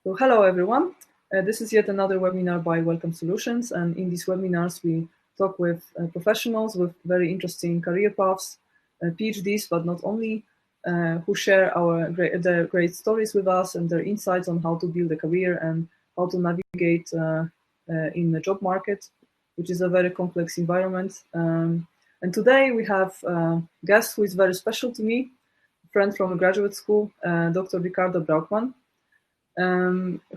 So hello everyone. This is yet another webinar by Welcome Solutions, and in these webinars we talk with professionals with very interesting career paths, PhDs, but not only, who share their great stories with us and their insights on how to build a career and how to navigate in the job market, which is a very complex environment. And today we have a guest who is very special to me, a friend from graduate school, Dr. Ricarda Braukmann.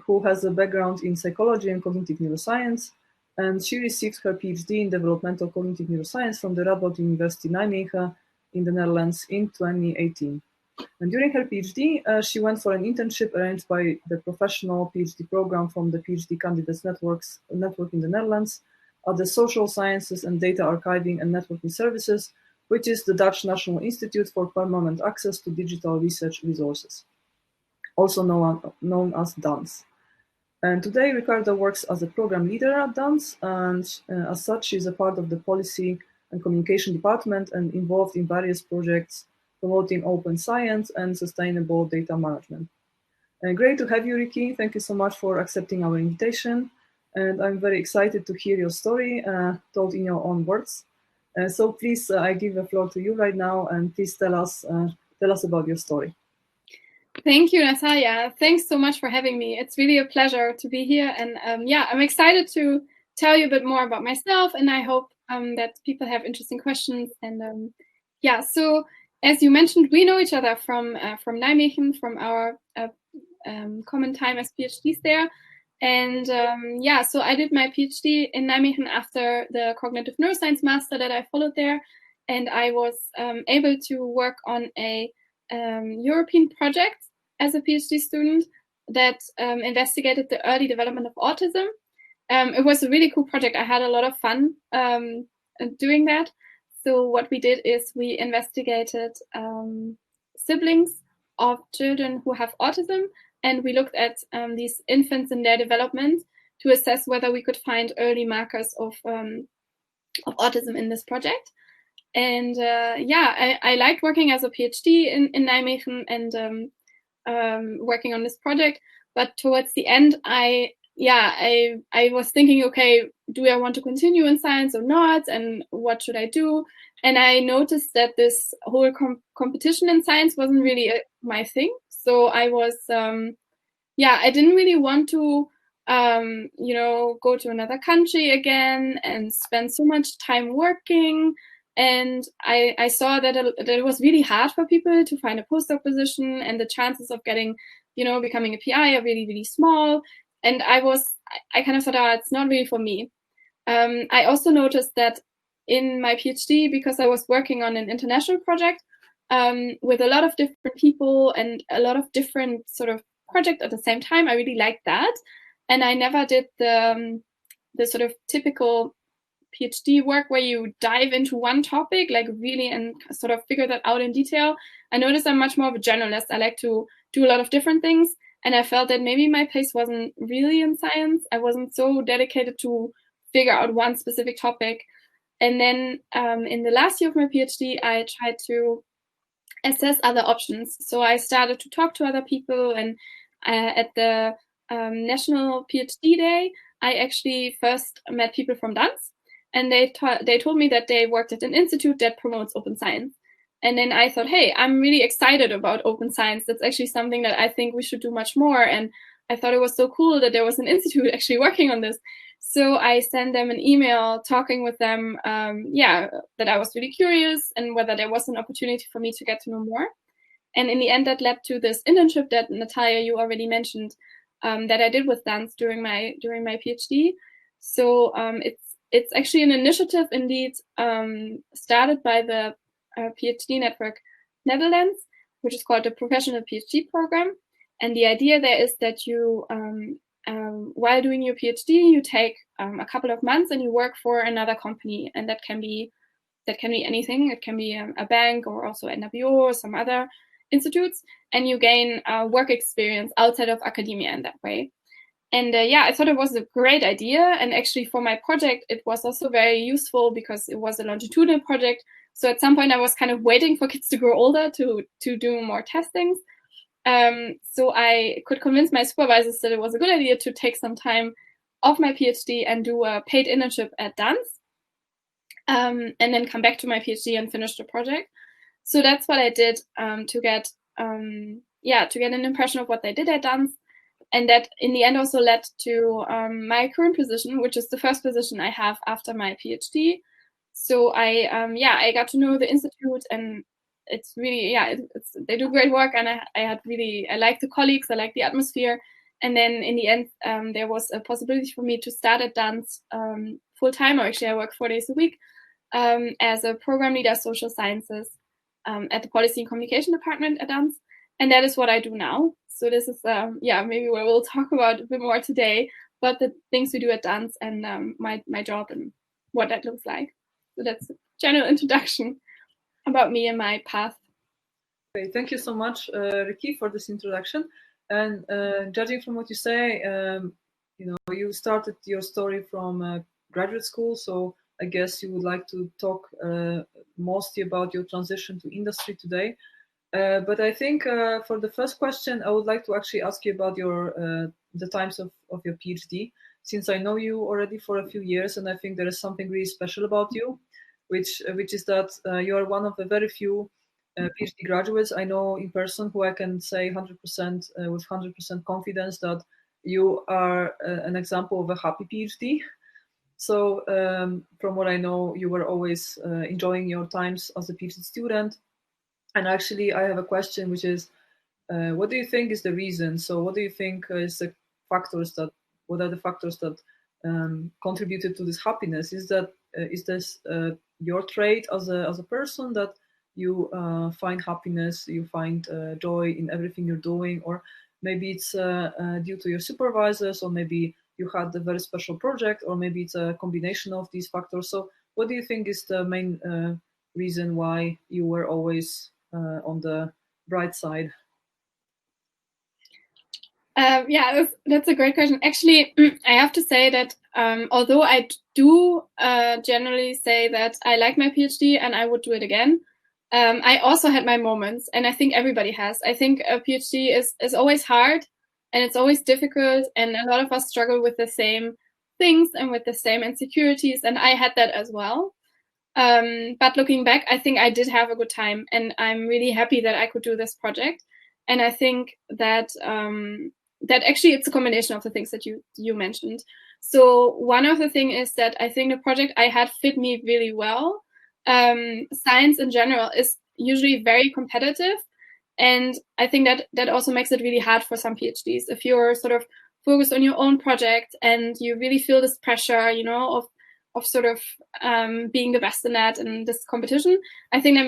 Who has a background in psychology and cognitive neuroscience, and she received her PhD in Developmental Cognitive Neuroscience from the Radboud University Nijmegen in the Netherlands in 2018. And during her PhD, she went for an internship arranged by the professional PhD program from the PhD Candidates Network in the Netherlands at the Social Sciences and Data Archiving and Networking Services, which is the Dutch National Institute for Permanent Access to Digital Research Resources, also known as DANS. And today, Ricarda works as a program leader at DANS, and as such, she's a part of the policy and communication department and involved in various projects promoting open science and sustainable data management. And great to have you, Ricky. Thank you so much for accepting our invitation. And I'm very excited to hear your story told in your own words. So please, I give the floor to you right now, and please tell us about your story. Thank you, Natalia. Thanks so much for having me. It's really a pleasure to be here. And I'm excited to tell you a bit more about myself. And I hope that people have interesting questions. And so as you mentioned, we know each other from Nijmegen, from our common time as PhDs there. And so I did my PhD in Nijmegen after the cognitive neuroscience master that I followed there. And I was able to work on a European project as a PhD student that investigated the early development of autism. It was a really cool project. I had a lot of fun doing that. So what we did is we investigated siblings of children who have autism, and we looked at these infants and their development to assess whether we could find early markers of autism in this project. And I liked working as a PhD in Nijmegen and working on this project. But towards the end, I was thinking, okay, do I want to continue in science or not? And what should I do? And I noticed that this whole competition in science wasn't really my thing. So I was, I didn't really want to, go to another country again and spend so much time working. And I saw that it was really hard for people to find a postdoc position, and the chances of getting, becoming a PI are really, really small. And I kind of thought, it's not really for me. I also noticed that in my PhD, because I was working on an international project with a lot of different people and a lot of different sort of projects at the same time, I really liked that. And I never did the sort of typical PhD work where you dive into one topic, like really, and sort of figure that out in detail. I noticed I'm much more of a generalist. I like to do a lot of different things. And I felt that maybe my place wasn't really in science. I wasn't so dedicated to figure out one specific topic. And then in the last year of my PhD, I tried to assess other options. So I started to talk to other people, and at the National PhD Day, I actually first met people from DANS. And they told me that they worked at an institute that promotes open science. And then I thought, hey, I'm really excited about open science. That's actually something that I think we should do much more. And I thought it was so cool that there was an institute actually working on this. So I sent them an email talking with them, that I was really curious and whether there was an opportunity for me to get to know more. And in the end, that led to this internship that Natalia, you already mentioned, that I did with DANS during my PhD. So it's actually an initiative, indeed, started by the PhD Network Netherlands, which is called the Professional PhD Program. And the idea there is that you, while doing your PhD, you take a couple of months and you work for another company. And that can be anything. It can be a bank or also NWO or some other institutes. And you gain work experience outside of academia in that way. And I thought it was a great idea. And actually for my project, it was also very useful because it was a longitudinal project. So at some point I was kind of waiting for kids to grow older to do more testings. So I could convince my supervisors that it was a good idea to take some time off my PhD and do a paid internship at dance, and then come back to my PhD and finish the project. So that's what I did to get an impression of what they did at dance. And that in the end also led to my current position, which is the first position I have after my PhD. So I got to know the institute, and it's really, they do great work, and I like the colleagues, I like the atmosphere. And then in the end, there was a possibility for me to start at dance full time, or actually I work 4 days a week as a program leader, social sciences, at the policy and communication department at dance. And that is what I do now. So this is, maybe where we'll talk about a bit more today, about the things we do at dance and my job and what that looks like. So that's a general introduction about me and my path. Okay, thank you so much, Ricky, for this introduction. And judging from what you say, you started your story from graduate school, so I guess you would like to talk mostly about your transition to industry today. But I think for the first question, I would like to actually ask you about the times of your PhD, since I know you already for a few years, and I think there is something really special about you, which is that you are one of the very few PhD graduates I know in person who I can say 100% with 100% confidence that you are an example of a happy PhD. So from what I know, you were always enjoying your times as a PhD student. And actually, I have a question, which is, what do you think is the reason? So what do you think what are the factors that contributed to this happiness? Is this your trait as a person, that you find happiness, you find joy in everything you're doing, or maybe it's due to your supervisors, or maybe you had a very special project, or maybe it's a combination of these factors. So what do you think is the main reason why you were always on the bright side? That's a great question. Actually, I have to say that although I do generally say that I like my PhD and I would do it again, I also had my moments, and I think everybody has. I think a PhD is always hard, and it's always difficult, and a lot of us struggle with the same things and with the same insecurities, and I had that as well. But looking back, I think I did have a good time, and I'm really happy that I could do this project. And I think that that actually it's a combination of the things that you mentioned. So one of the things is that I think the project I had fit me really well. Science in general is usually very competitive, and I think that also makes it really hard for some PhDs. If you're sort of focused on your own project and you really feel this pressure, of sort of being the best in that and this competition, I think that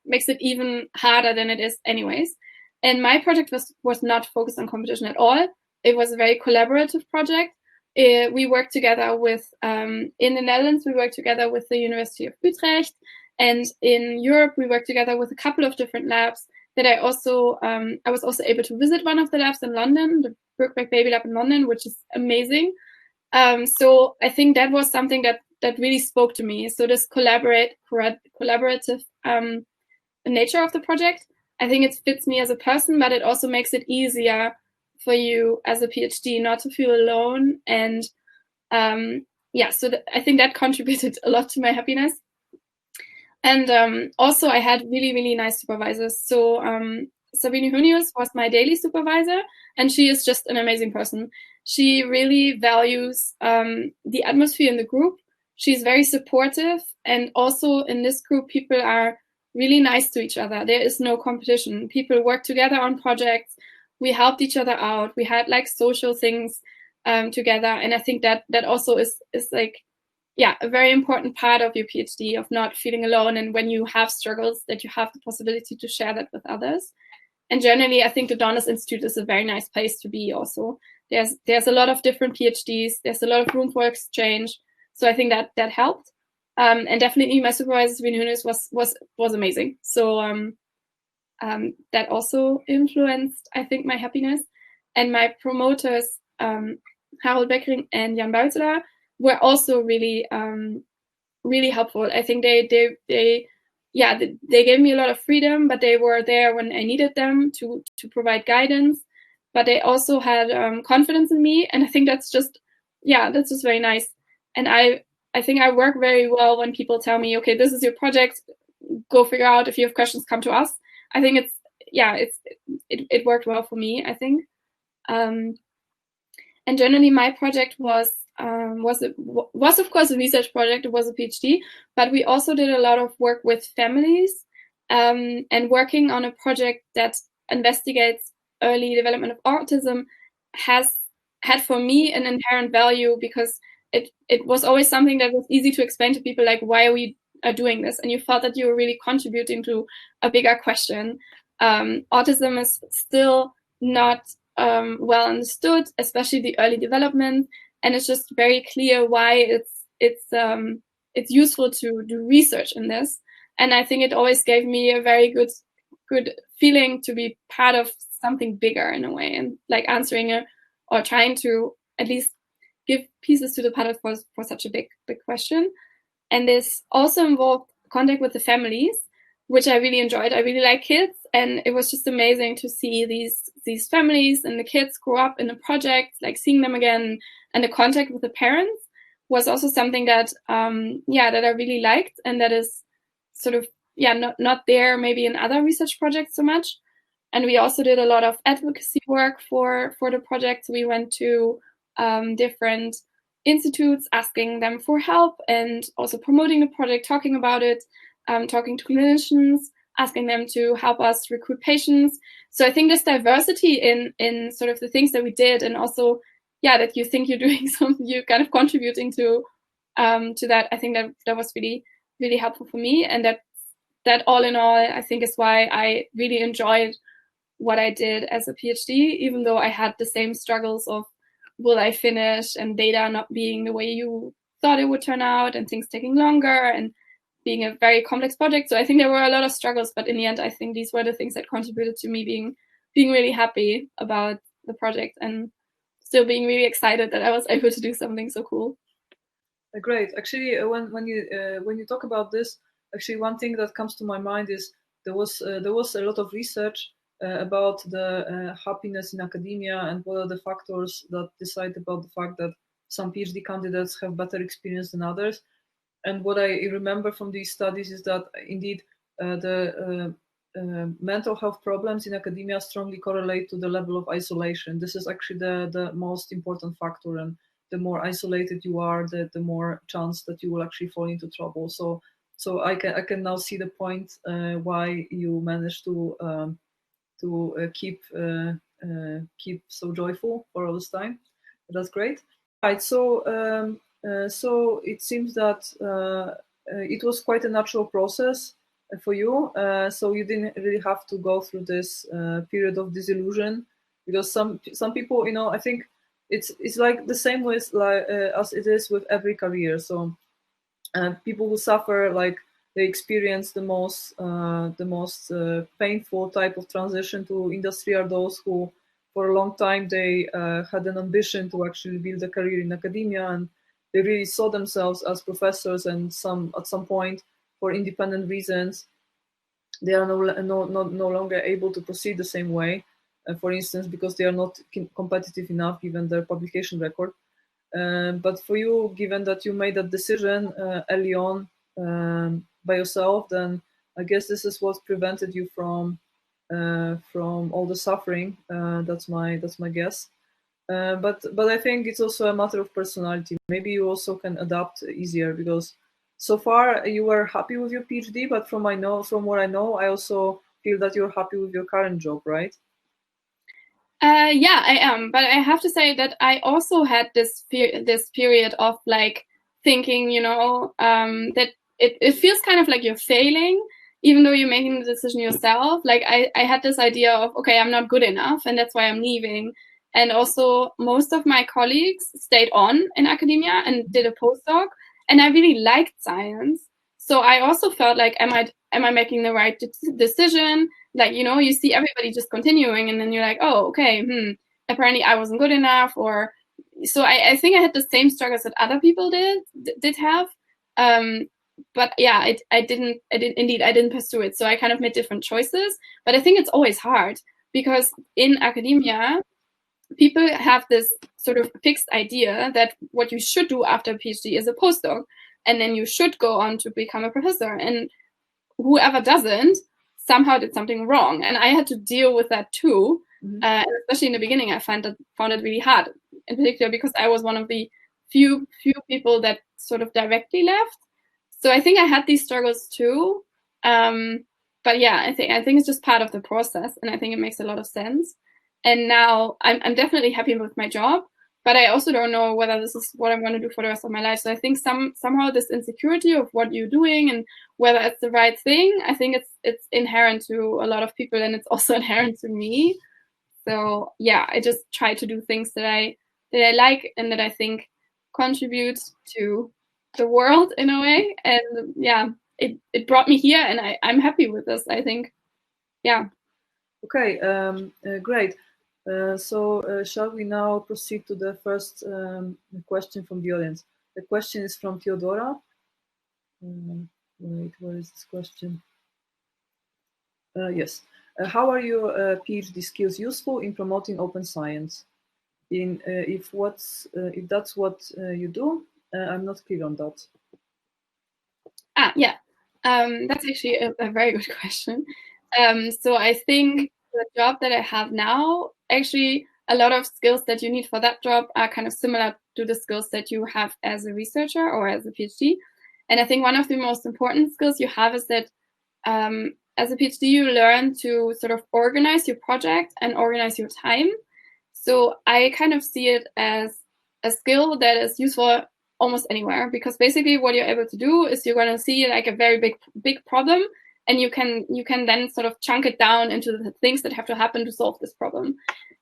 makes it even harder than it is anyways. And my project was not focused on competition at all. It was a very collaborative project. We worked together with, in the Netherlands, we worked together with the University of Utrecht. And in Europe, we worked together with a couple of different labs that I was also able to visit one of the labs in London, the Birkbeck Baby Lab in London, which is amazing. So I think that was something that really spoke to me. So this collaborative nature of the project, I think it fits me as a person, but it also makes it easier for you as a PhD not to feel alone. And so I think that contributed a lot to my happiness. And also I had really, really nice supervisors. So Sabine Hunius was my daily supervisor, and she is just an amazing person. She really values the atmosphere in the group. She's very supportive, and also in this group, people are really nice to each other. There is no competition. People work together on projects. We helped each other out. We had like social things together, and I think that also is like, a very important part of your PhD, of not feeling alone, and when you have struggles, that you have the possibility to share that with others. And generally, I think the Donors Institute is a very nice place to be also. There's a lot of different PhDs. There's a lot of room for exchange. So I think that helped. And definitely my supervisor, Sabine Hunius, was amazing. So that also influenced, I think, my happiness. And my promoters, Harold Beckering and Jan Buitelaar, were also really, really helpful. I think they yeah, they gave me a lot of freedom, but they were there when I needed them to provide guidance. But they also had confidence in me, and I think that's just very nice. And I think I work very well when people tell me, okay, this is your project, go figure out. If you have questions, come to us. I think it worked well for me, I think. And generally, my project was of course a research project. It was a PhD, but we also did a lot of work with families, and working on a project that investigates early development of autism had for me an inherent value, because it was always something that was easy to explain to people, like, why are we doing this? And you felt that you were really contributing to a bigger question. Autism is still not well understood, especially the early development, and it's just very clear why it's useful to do research in this. And I think it always gave me a very good feeling to be part of something bigger in a way, and like answering or trying to at least give pieces to the puzzle for such a big question. And this also involved contact with the families, which I really enjoyed. I really like kids, and it was just amazing to see these families and the kids grow up in a project, like seeing them again, and the contact with the parents was also something that that I really liked, and that is sort of not there maybe in other research projects so much. And we also did a lot of advocacy work for the project. We went to different institutes asking them for help, and also promoting the project, talking about it, talking to clinicians, asking them to help us recruit patients. So I think this diversity in sort of the things that we did, and also that you think you're doing something, you're kind of contributing to that. I think that was really, really helpful for me, and that all in all, I think is why I really enjoyed what I did as a PhD, even though I had the same struggles of, will I finish, and data not being the way you thought it would turn out, and things taking longer, and being a very complex project. So I think there were a lot of struggles, but in the end, I think these were the things that contributed to me being really happy about the project, and still being really excited that I was able to do something so cool. Great. Actually, when you talk about this, actually one thing that comes to my mind is there was a lot of research about the happiness in academia, and what are the factors that decide about the fact that some PhD candidates have better experience than others. And what I remember from these studies is that indeed the mental health problems in academia strongly correlate to the level of isolation. This is actually the most important factor, and the more isolated you are, the more chance that you will actually fall into trouble. So I can now see the point why you managed to keep so joyful for all this time. That's great. Right. So it seems that it was quite a natural process for you. So you didn't really have to go through this period of disillusion, because some people, I think it's like the same with as it is with every career. So people who suffer, like, they experience the most painful type of transition to industry are those who, for a long time, they had an ambition to actually build a career in academia, and they really saw themselves as professors, and at some point, for independent reasons, they are no longer able to proceed the same way. For instance, because they are not competitive enough given their publication record. But for you, given that you made that decision early on by yourself, then I guess this is what prevented you from all the suffering. That's my guess. But I think it's also a matter of personality. Maybe you also can adapt easier, because so far you were happy with your PhD. But from what I know, I also feel that you're happy with your current job, right? Yeah, I am. But I have to say that I also had this period of like thinking, that it feels kind of like you're failing, even though you're making the decision yourself. Like I had this idea of, okay, I'm not good enough, and that's why I'm leaving. And also most of my colleagues stayed on in academia and did a postdoc, and I really liked science. So I also felt like, am I making the right decision? Like, you see everybody just continuing, and then you're like, oh, okay, apparently I wasn't good enough. Or so I think I had the same struggles that other people did have. but yeah, I didn't pursue it. So I kind of made different choices. But I think it's always hard because in academia, people have this sort of fixed idea that what you should do after a PhD is a postdoc, and then you should go on to become a professor. And whoever doesn't somehow did something wrong. And I had to deal with that too. And especially in the beginning, I found it really hard, in particular because I was one of the few people that sort of directly left. So I think I had these struggles too. But yeah, I think it's just part of the process, and I think it makes a lot of sense. And now I'm definitely happy with my job, but I also don't know whether this is what I'm going to do for the rest of my life. So I think somehow this insecurity of what you're doing and whether it's the right thing, I think it's inherent to a lot of people, and it's also inherent to me. So yeah, I just try to do things that I like and that I think contribute to the world in a way. And yeah, it brought me here, and I'm happy with this, I think. Yeah. Okay, great. So shall we now proceed to the first question from the audience? The question is from Theodora. Wait, where is this question? Yes. How are your PhD skills useful in promoting open science? If that's what you do, I'm not clear on that. Yeah. That's actually a very good question. So I think the job that I have now, actually, a lot of skills that you need for that job are kind of similar to the skills that you have as a researcher or as a PhD. And I think one of the most important skills you have is that as a PhD, you learn to sort of organize your project and organize your time. So I kind of see it as a skill that is useful almost anywhere, because basically what you're able to do is you're going to see like a very big problem, and you can then sort of chunk it down into the things that have to happen to solve this problem.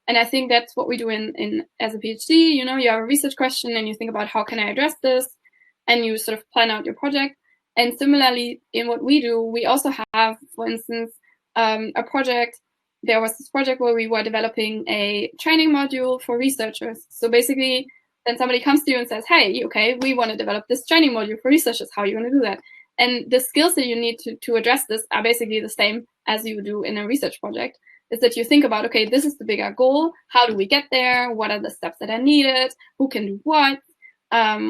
And I think that's what we do in as a PhD. You know, you have a research question and you think about how can I address this, and you sort of plan out your project. And similarly, in what we do, we also have, for instance, a project. There was this project where we were developing a training module for researchers. So basically, then somebody comes to you and says, hey, okay, we want to develop this training module for researchers. How are you going to do that? And the skills that you need to address this are basically the same as you do in a research project. Is that you think about, okay, this is the bigger goal. How do we get there? What are the steps that are needed? Who can do what?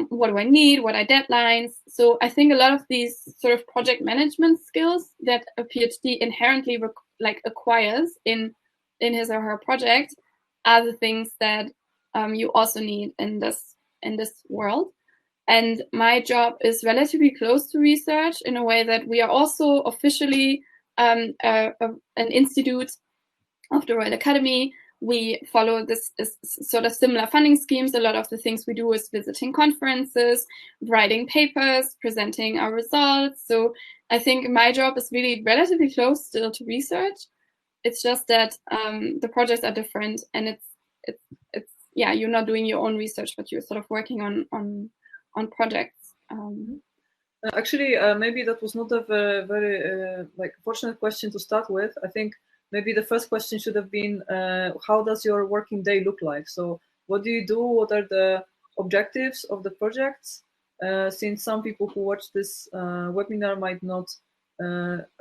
What do I need? What are deadlines? So I think a lot of these sort of project management skills that a PhD inherently acquires in his or her project are the things that you also need in this world. And my job is relatively close to research in a way that we are also officially an institute of the Royal Academy. We follow this sort of similar funding schemes. A lot of the things we do is visiting conferences, writing papers, presenting our results. So I think my job is really relatively close still to research. It's just that the projects are different, and it's yeah, you're not doing your own research, but you're sort of working on projects. Actually, maybe that was not a very fortunate question to start with. I think maybe the first question should have been, how does your working day look like? So what do you do? What are the objectives of the projects? Since some people who watch this webinar might not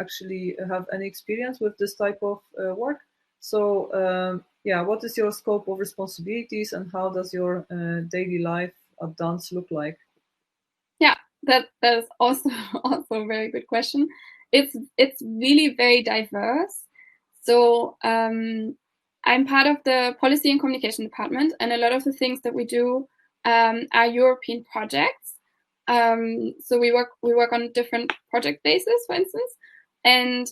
actually have any experience with this type of work. So yeah, what is your scope of responsibilities, and how does your daily life at Dance look like? Yeah, that is also a very good question. It's really very diverse. So I'm part of the policy and communication department, and a lot of the things that we do are European projects. So we work on different project bases, for instance, and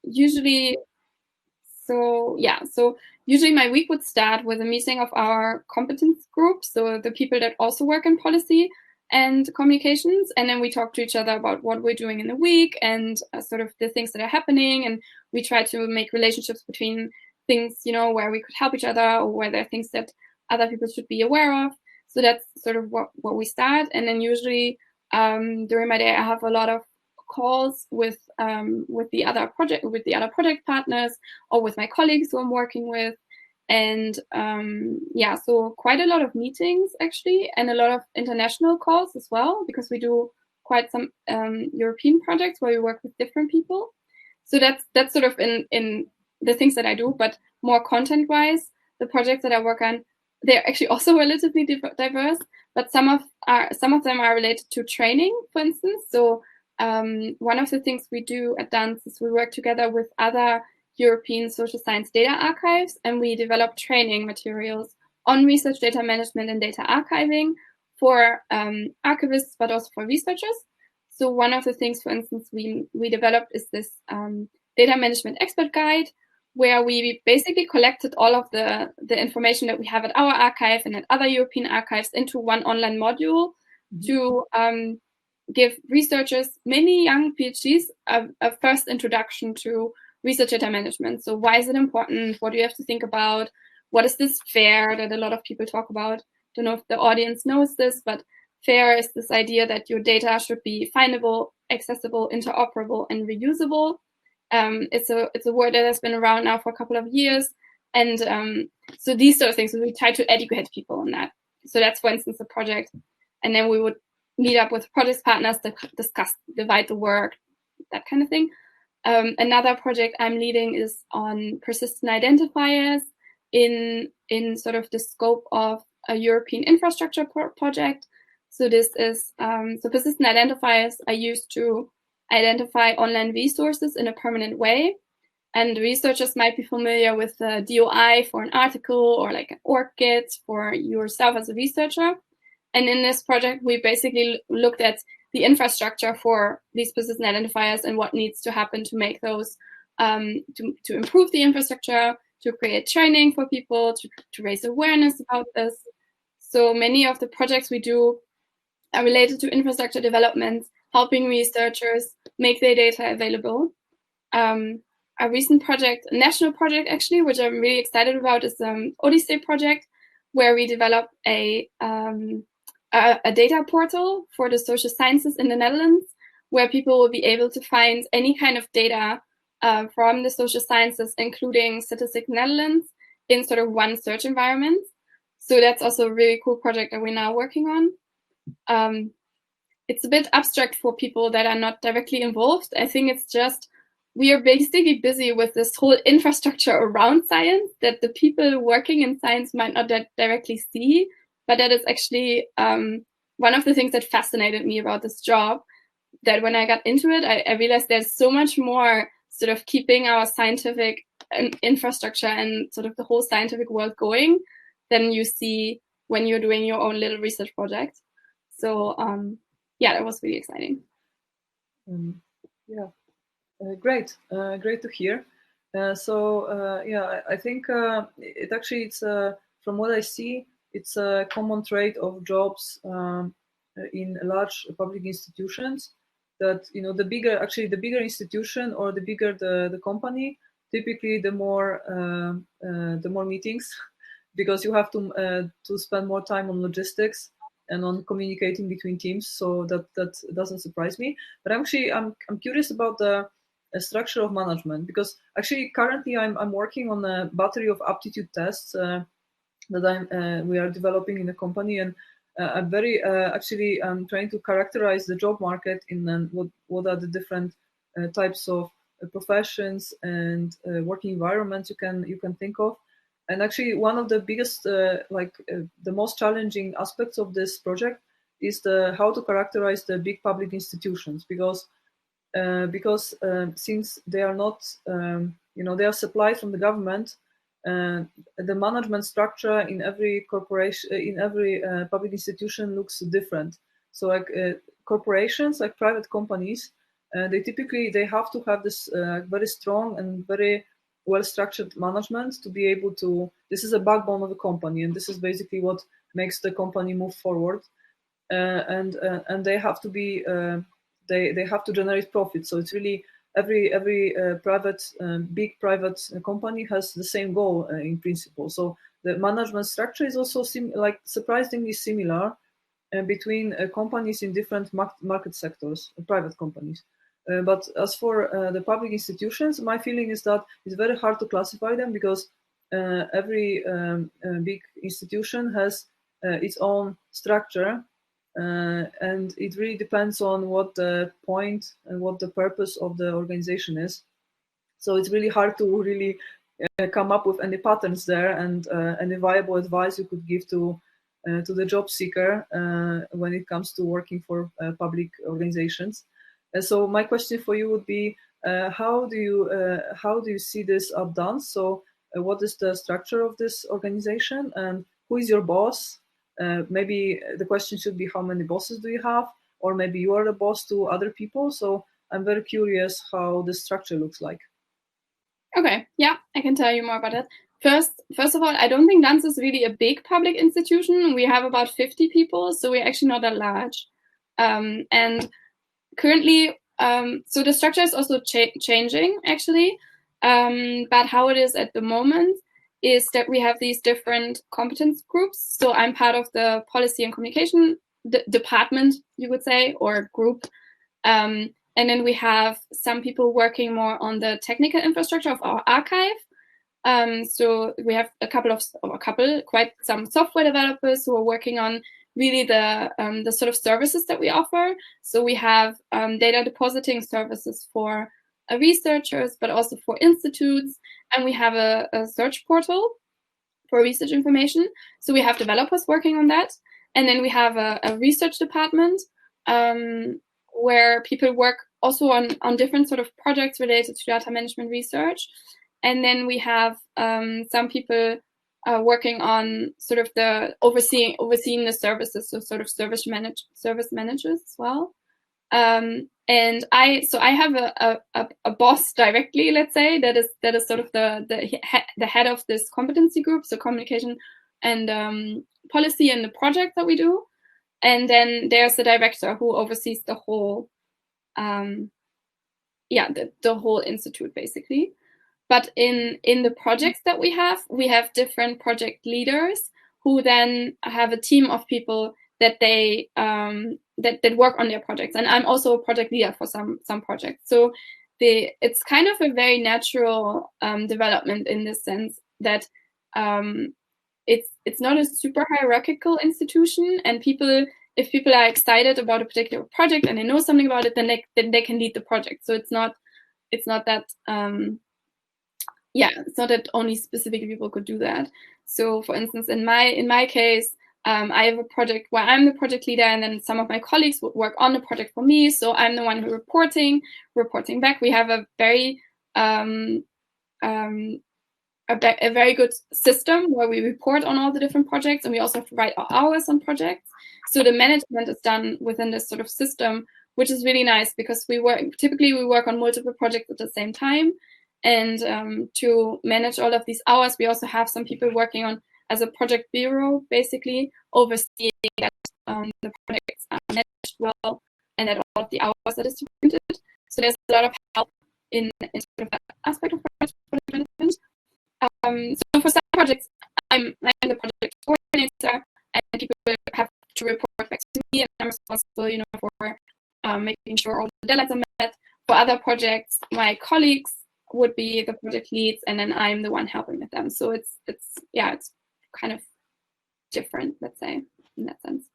usually usually my week would start with a meeting of our competence group, so the people that also work in policy and communications, and then we talk to each other about what we're doing in the week and sort of the things that are happening, and we try to make relationships between things, you know, where we could help each other or where there are things that other people should be aware of. So that's sort of what we start, and then usually during my day I have a lot of calls with the other project partners or with my colleagues who I'm working with, and so quite a lot of meetings actually, and a lot of international calls as well, because we do quite some European projects where we work with different people. So that's sort of in the things that I do, but more content-wise, the projects that I work on, they're actually also relatively diverse, but some of them are related to training, for instance. So one of the things we do at DANCE is we work together with other European social science data archives, and we develop training materials on research data management and data archiving for archivists, but also for researchers. So one of the things, for instance, we developed is this data management expert guide, where we basically collected all of the information that we have at our archive and at other European archives into one online module to give researchers, mainly young PhDs, a first introduction to research data management. So why is it important? What do you have to think about? What is this FAIR that a lot of people talk about? Don't know if the audience knows this, but FAIR is this idea that your data should be findable, accessible, interoperable, and reusable. It's a word that has been around now for a couple of years. And so these sort of things, so we try to educate people on that. So that's, for instance, a project. And then we would meet up with project partners to discuss, divide the work, that kind of thing. Another project I'm leading is on persistent identifiers in sort of the scope of a European infrastructure project. So this is, so persistent identifiers are used to identify online resources in a permanent way. And researchers might be familiar with the DOI for an article or like an ORCID for yourself as a researcher. And in this project, we basically looked at the infrastructure for these persistent identifiers and what needs to happen to make those, to improve the infrastructure, to create training for people, to raise awareness about this. So many of the projects we do are related to infrastructure development, helping researchers make their data available. A recent project, a national project actually, which I'm really excited about, is the Odyssey project, where we developed a data portal for the social sciences in the Netherlands, where people will be able to find any kind of data from the social sciences, including Statistics Netherlands, in sort of one search environment. So that's also a really cool project that we're now working on. It's a bit abstract for people that are not directly involved. I think it's just, we are basically busy with this whole infrastructure around science that the people working in science might not directly see, but that is actually one of the things that fascinated me about this job, that when I got into it, I realized there's so much more sort of keeping our scientific infrastructure and sort of the whole scientific world going than you see when you're doing your own little research project. So yeah, that was really exciting. Yeah, great to hear. Yeah, I think it actually, it's from what I see, it's a common trait of jobs in large public institutions, that the bigger institution or the bigger the company, typically the more meetings, because you have to spend more time on logistics and on communicating between teams. So that doesn't surprise me. But actually, I'm curious about the structure of management, because actually currently I'm working on a battery of aptitude tests that we are developing in the company, and I'm very I'm trying to characterize the job market in what are the different types of professions and working environments you can think of. And actually, one of the biggest, the most challenging aspects of this project is how to characterize the big public institutions, because since they are not, they are supplied from the government. The management structure in every corporation, in every public institution, looks different. So, like corporations, like private companies, they typically have to have this very strong and very well-structured management to be able to. This is a backbone of the company, and this is basically what makes the company move forward. And they have to be. They have to generate profit. So it's really every big private company has the same goal in principle. So the management structure is also surprisingly similar between companies in different market sectors, private companies. But as for the public institutions, my feeling is that it's very hard to classify them, because every big institution has its own structure. and it really depends on what the point and what the purpose of the organization is. So it's really hard to really come up with any patterns there, and any viable advice you could give to the job seeker when it comes to working for public organizations. So my question for you would be, how do you see this done? So what is the structure of this organization, and who is your boss? Maybe the question should be, how many bosses do you have? Or maybe you are the boss to other people. So I'm very curious how the structure looks like. Okay, yeah, I can tell you more about it. First of all, I don't think DANS is really a big public institution. We have about 50 people, so we're actually not that large. And currently, so the structure is also changing, actually. But how it is at the moment is that we have these different competence groups. So I'm part of the policy and communication department, you would say, or group. And then we have some people working more on the technical infrastructure of our archive. So we have quite some software developers who are working on really the sort of services that we offer. So we have data depositing services for researchers, but also for institutes. And we have a search portal for research information. So we have developers working on that. And then we have a research department where people work also on different sort of projects related to data management research. And then we have some people working on sort of the overseeing the services, so sort of service managers as well. And I have a boss directly, let's say, that is sort of the head of this competency group, so communication and policy and the project that we do. And then there's the director who oversees the whole the whole institute, basically. But in the projects that we have different project leaders who then have a team of people that they that work on their projects. And I'm also a project leader for some projects. So it's kind of a very natural development in this sense that it's not a super hierarchical institution, and if people are excited about a particular project and they know something about it, then they can lead the project. So it's not that it's not that only specific people could do that. So for instance, in my case, I have a project where I'm the project leader, and then some of my colleagues would work on the project for me. So I'm the one who reporting back. We have a very a very good system where we report on all the different projects, and we also have to write our hours on projects. So the management is done within this sort of system, which is really nice because we work on multiple projects at the same time. And to manage all of these hours, we also have some people working on as a project bureau, basically overseeing that the projects are managed well and that all of the hours are distributed. So there's a lot of help in sort of that aspect of project management. So for some projects, I'm the project coordinator, and people have to report back to me, and I'm responsible, for making sure all the deadlines are met. For other projects, my colleagues would be the project leads, and then I'm the one helping with them. So it's kind of different, let's say, in that sense.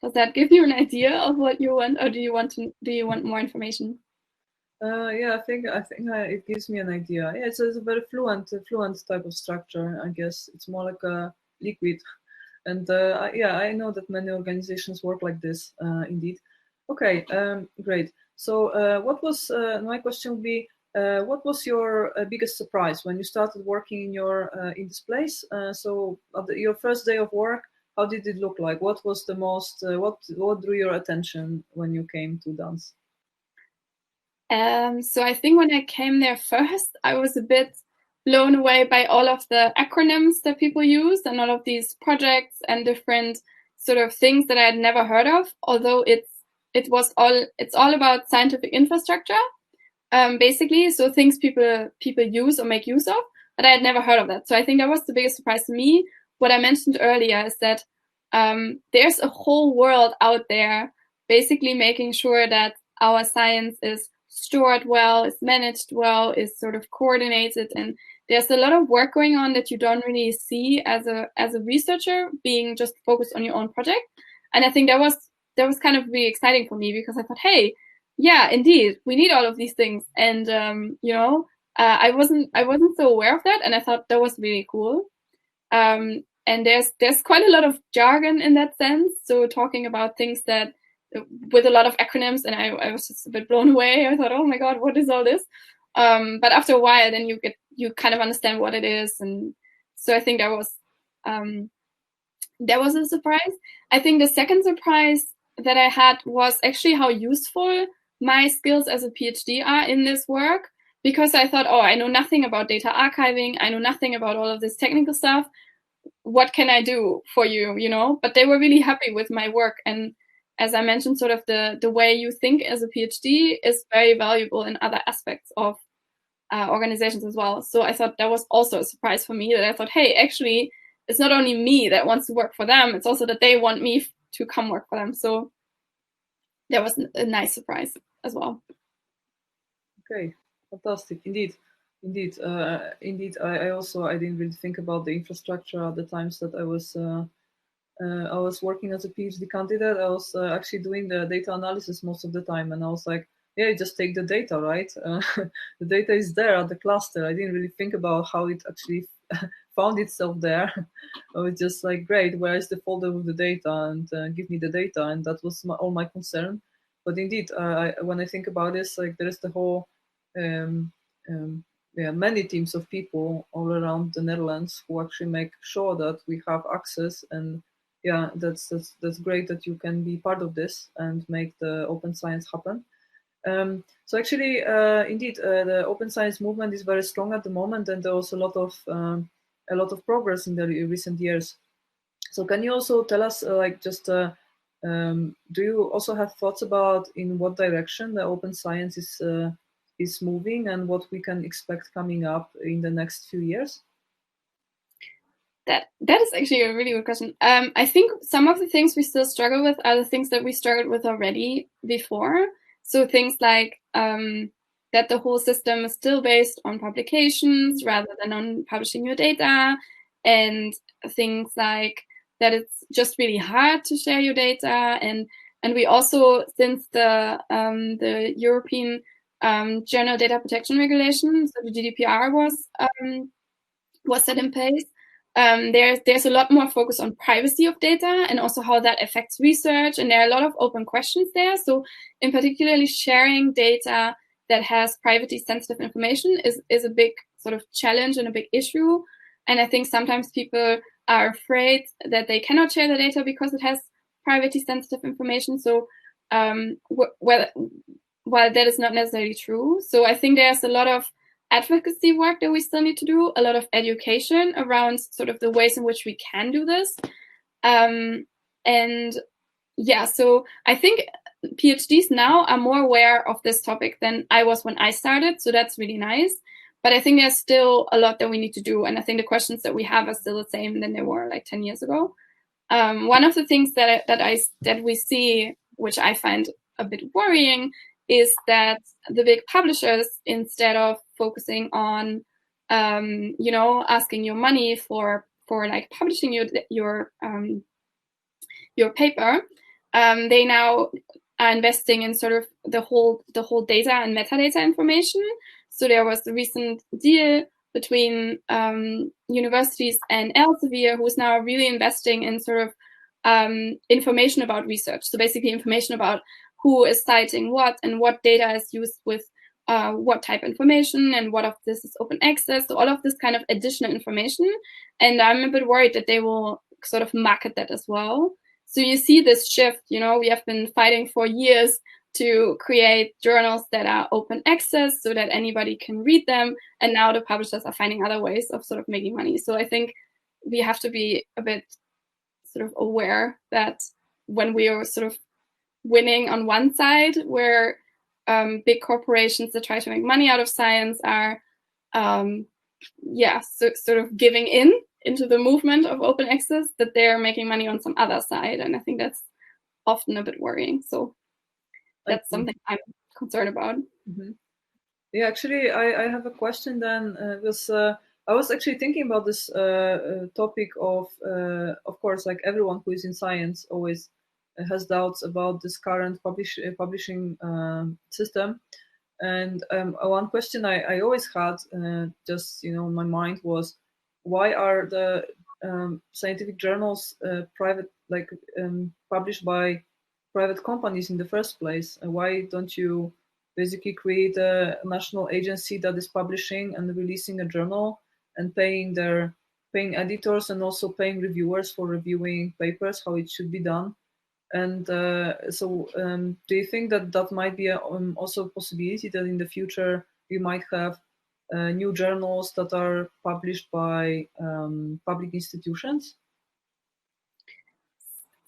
Does that give you an idea of what you want, or do you want more information? I think it gives me an idea. Yeah, it's a very fluent type of structure. I guess it's more like a liquid, and I know that many organizations work like this. Indeed. Okay, great. So, what was my question would be? What was your biggest surprise when you started working in this place? So, your first day of work, how did it look like? What was the most? What drew your attention when you came to DANS? So I think when I came there first, I was a bit blown away by all of the acronyms that people use and all of these projects and different sort of things that I had never heard of. Although it's all about scientific infrastructure, basically. So things people use or make use of, but I had never heard of that. So I think that was the biggest surprise to me. What I mentioned earlier is that there's a whole world out there, basically making sure that our science is stored well, is managed well, is sort of coordinated, and there's a lot of work going on that you don't really see as a researcher being just focused on your own project. And I think that was that was kind of really exciting for me, because I thought, hey, yeah, indeed, we need all of these things. And, I wasn't so aware of that. And I thought that was really cool. And there's quite a lot of jargon in that sense. So talking about things that with a lot of acronyms, and I was just a bit blown away. I thought, oh my God, what is all this? But after a while, then you kind of understand what it is. And so I think that was a surprise. I think the second surprise that I had was actually how useful my skills as a PhD are in this work, because I thought, oh, I know nothing about data archiving. I know nothing about all of this technical stuff. What can I do for you, But they were really happy with my work. And as I mentioned, sort of the way you think as a PhD is very valuable in other aspects of organizations as well. So I thought that was also a surprise for me, that I thought, hey, actually, it's not only me that wants to work for them, it's also that they want me to come work for them. So that was a nice surprise as well. Okay, fantastic. Indeed. I also didn't really think about the infrastructure at the times that I was working as a PhD candidate. I was actually doing the data analysis most of the time, and I was like, yeah, you just take the data, right? The data is there at the cluster. I didn't really think about how it actually found itself there. I was just like, great, where is the folder with the data, and give me the data, and that was all my concern. But indeed, when I think about this, like there is the whole many teams of people all around the Netherlands who actually make sure that we have access. And yeah, that's great that you can be part of this and make the open science happen. So actually, indeed, the open science movement is very strong at the moment, and there was a lot of progress in the recent years. So can you also tell us, do you also have thoughts about in what direction the open science is moving, and what we can expect coming up in the next few years? That is actually a really good question. I think some of the things we still struggle with are the things that we struggled with already before. So things like that the whole system is still based on publications rather than on publishing your data, and things like that it's just really hard to share your data. And we also, since the European General Data Protection Regulation, so the GDPR was set in place, there's a lot more focus on privacy of data and also how that affects research. And there are a lot of open questions there. So in particularly sharing data that has privacy sensitive information is a big sort of challenge and a big issue. And I think sometimes people are afraid that they cannot share the data because it has privacy sensitive information. So while that is not necessarily true. So I think there's a lot of advocacy work that we still need to do, a lot of education around sort of the ways in which we can do this. And yeah, so I think PhDs now are more aware of this topic than I was when I started. So that's really nice. But I think there's still a lot that we need to do. And I think the questions that we have are still the same than they were like 10 years ago. One of the things that we see, which I find a bit worrying, is that the big publishers, instead of focusing on, asking you money for like publishing your paper, they now are investing in sort of the whole data and metadata information. So there was the recent deal between universities and Elsevier, who is now really investing in sort of information about research. So basically information about who is citing what and what data is used with what type of information, and what of this is open access. So all of this kind of additional information. And I'm a bit worried that they will sort of market that as well. So you see this shift, we have been fighting for years to create journals that are open access so that anybody can read them. And now the publishers are finding other ways of sort of making money. So I think we have to be a bit sort of aware that when we are sort of winning on one side, where big corporations that try to make money out of science are, sort of giving into the movement of open access, that they're making money on some other side. And I think that's often a bit worrying. So that's something I'm concerned about. Mm-hmm. Yeah, actually, I have a question then, because I was actually thinking about this topic of course, like everyone who is in science always has doubts about this current publishing system. And one question I always had, just in my mind, was why are the scientific journals published by private companies in the first place? Why don't you basically create a national agency that is publishing and releasing a journal and paying editors and also paying reviewers for reviewing papers, how it should be done? And do you think that might be also a possibility that in the future we might have new journals that are published by public institutions?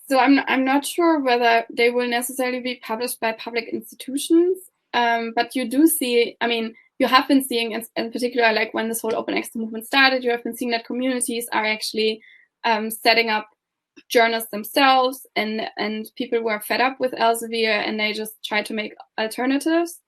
So I'm not sure whether they will necessarily be published by public institutions, but you do see, I mean, you have been seeing, in particular, like when this whole open access movement started, you have been seeing that communities are actually setting up journals themselves, and people were fed up with Elsevier and they just try to make alternatives.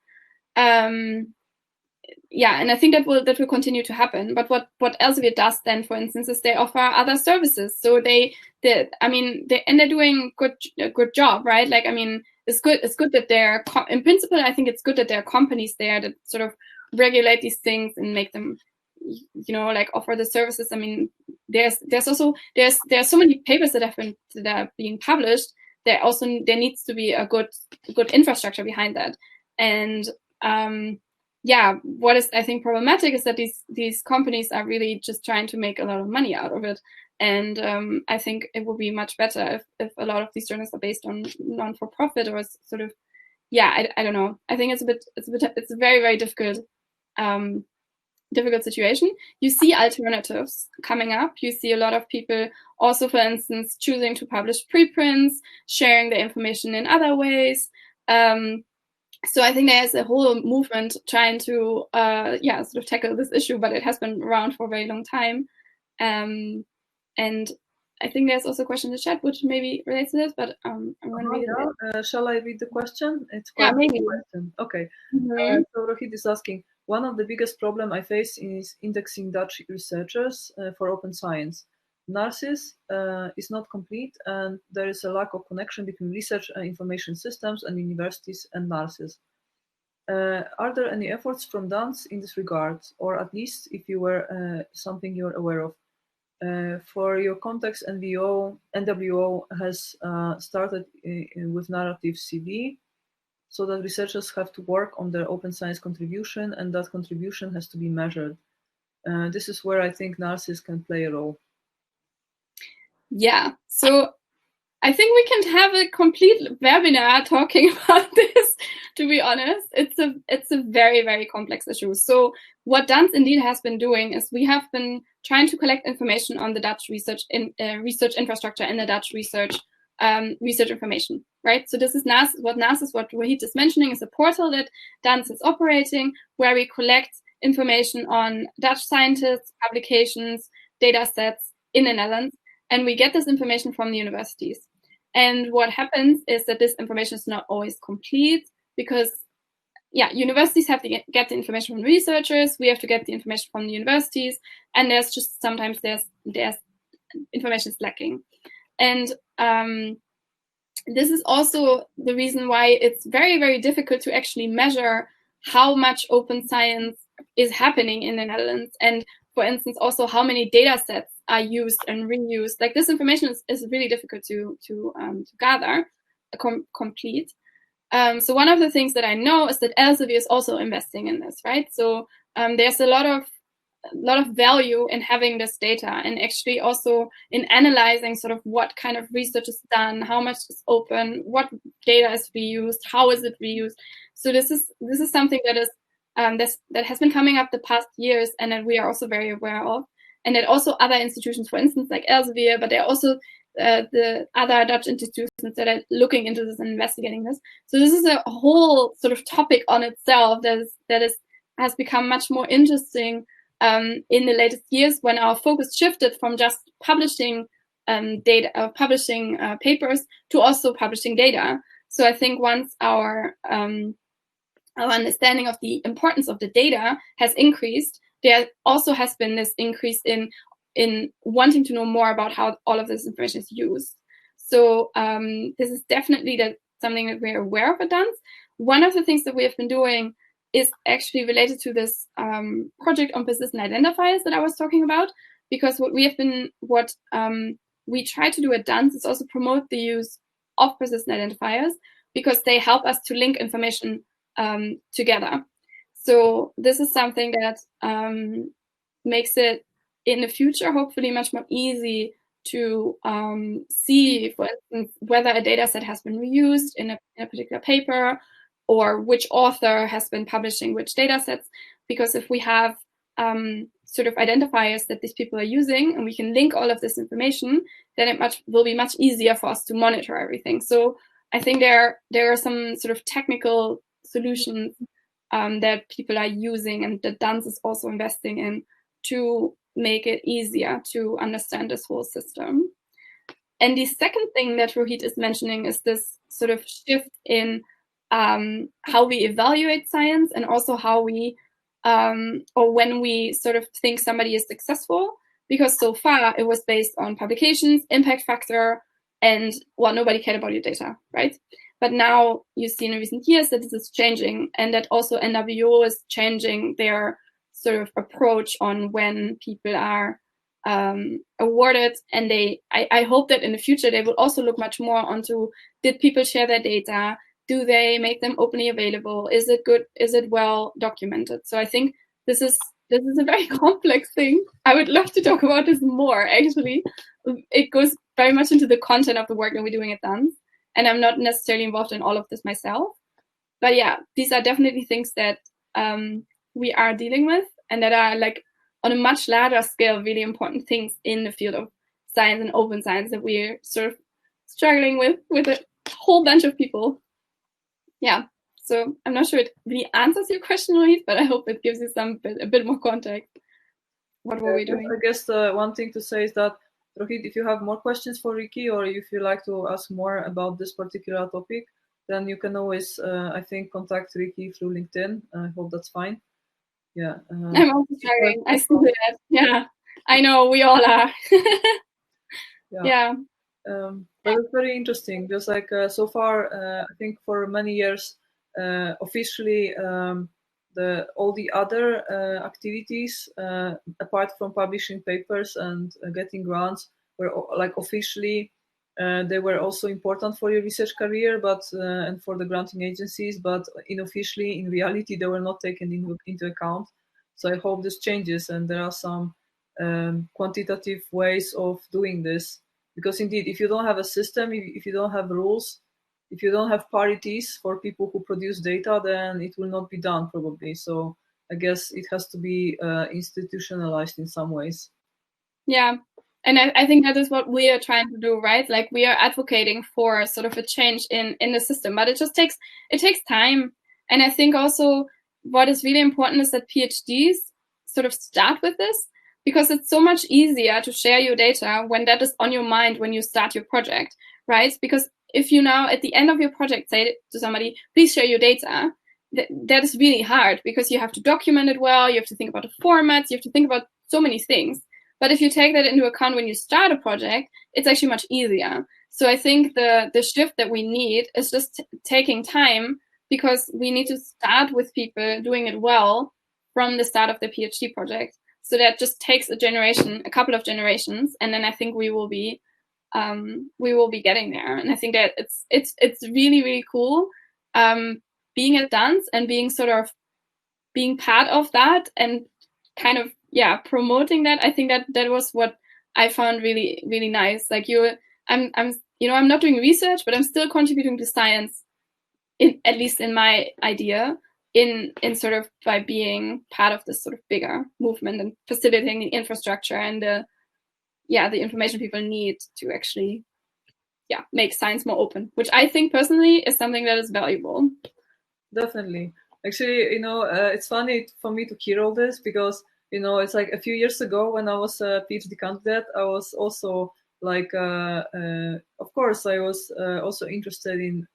Yeah, and I think that will continue to happen. But what Elsevier does then, for instance, is they offer other services. So they're doing a good job, right? Like, I mean, it's good that they're, in principle, I think it's good that there are companies there that sort of regulate these things and make them, like offer the services. I mean, there's so many papers that are being published. There needs to be a good infrastructure behind that. And yeah, what is, I think, problematic is that these companies are really just trying to make a lot of money out of it. And I think it would be much better if a lot of these journals are based on non-for-profit or sort of, yeah, I don't know. I think it's a very, very difficult situation. You see alternatives coming up. You see a lot of people also, for instance, choosing to publish preprints, sharing the information in other ways. So I think there's a whole movement trying to, sort of tackle this issue, but it has been around for a very long time. And I think there's also a question in the chat which maybe relates to this, but I'm going to read it. Shall I read the question? It's quite maybe. Question. Okay. So Rohit is asking, one of the biggest problems I face is indexing Dutch researchers for open science. NARCIS is not complete, and there is a lack of connection between research and information systems and universities and NARCIS. Are there any efforts from DANS in this regard, or at least if you were something you're aware of? For your context, NWO has started with narrative CV, so that researchers have to work on their open science contribution, and that contribution has to be measured. This is where I think NARCIS can play a role. Yeah, so I think we can have a complete webinar talking about this, to be honest. It's a very, very complex issue. So what DANS indeed has been doing is we have been trying to collect information on the Dutch research infrastructure and the Dutch research information, right? So this is what Rohit is mentioning, is a portal that DANS is operating, where we collect information on Dutch scientists, publications, data sets in the Netherlands, and we get this information from the universities. And what happens is that this information is not always complete because, yeah, universities have to get the information from researchers. We have to get the information from the universities, and there's just sometimes there's information is lacking. And this is also the reason why it's very, very difficult to actually measure how much open science is happening in the Netherlands, and for instance, also how many data sets are used and reused. Like, this information is really difficult to gather, complete. So one of the things that I know is that Elsevier is also investing in this, right? So there's a lot of value in having this data, and actually also in analyzing sort of what kind of research is done, how much is open, what data is reused, how is it reused. So this is something that is that has been coming up the past years, and that we are also very aware of, and that also other institutions, for instance, like Elsevier, but there are also the other Dutch institutions that are looking into this and investigating this. So this is a whole sort of topic on itself that has become much more interesting in the latest years, when our focus shifted from just publishing data, publishing papers, to also publishing data. So I think once our understanding of the importance of the data has increased, there also has been this increase in wanting to know more about how all of this information is used. So this is definitely something that we're aware of at Dance. One of the things that we have been doing is actually related to this project on persistent identifiers that I was talking about, because what we try to do at Dance is also promote the use of persistent identifiers, because they help us to link information together. So this is something that makes it in the future hopefully much more easy to see, for instance, whether a data set has been reused in a particular paper, or which author has been publishing which data sets. Because if we have sort of identifiers that these people are using, and we can link all of this information, then it will be much easier for us to monitor everything. So I think there are some sort of technical solutions that people are using, and that Dance is also investing in, to make it easier to understand this whole system. And the second thing that Rohit is mentioning is this sort of shift in how we evaluate science, and also how we, or when we sort of think somebody is successful. Because so far it was based on publications, impact factor, and well, nobody cared about your data, right? But now you see in recent years that this is changing, and that also NWO is changing their sort of approach on when people are awarded. And I hope that in the future they will also look much more onto, did people share their data? Do they make them openly available? Is it good? Is it well documented? So I think this is a very complex thing. I would love to talk about this more, actually. It goes very much into the content of the work that we're doing at Dance, and I'm not necessarily involved in all of this myself. But yeah, these are definitely things that we are dealing with, and that are, like, on a much larger scale, really important things in the field of science and open science that we're sort of struggling with a whole bunch of people. Yeah, so I'm not sure it really answers your question, Rohit, but I hope it gives you a bit more context. What were we doing? I guess the one thing to say is that, Rohit, if you have more questions for Ricky, or if you like to ask more about this particular topic, then you can always, I think, contact Ricky through LinkedIn. I hope that's fine. Yeah. I'm also struggling. I see that. Yeah, I know, we all are. Yeah. But it's very interesting, because like so far, I think for many years, officially, all the other activities, apart from publishing papers and getting grants, were like officially, they were also important for your research career, but and for the granting agencies, but unofficially, in reality, they were not taken into account. So I hope this changes, and there are some quantitative ways of doing this. Because indeed, if you don't have a system, if you don't have rules, if you don't have parities for people who produce data, then it will not be done, probably. So I guess it has to be institutionalized in some ways. Yeah. And I think that is what we are trying to do, right? Like, we are advocating for sort of a change in the system, but it takes time. And I think also what is really important is that PhDs sort of start with this, because it's so much easier to share your data when that is on your mind when you start your project, right? Because if you now at the end of your project say to somebody, please share your data, that is really hard, because you have to document it well, you have to think about the formats, you have to think about so many things. But if you take that into account when you start a project, it's actually much easier. So I think the shift that we need is just taking time, because we need to start with people doing it well from the start of the PhD project. So that just takes a couple of generations, and then I think we will be getting there. And I think that it's really, really cool being at Dance and being part of that, and kind of promoting that. I think that was what I found really, really nice. Like, I'm not doing research, but I'm still contributing to science, at least in my idea, in sort of by being part of this sort of bigger movement and facilitating the infrastructure and the information people need to actually make science more open, which I think personally is something that is valuable. Definitely. Actually, it's funny for me to hear all this, because it's like a few years ago when I was a PhD candidate, I was also like, of course, I was also interested in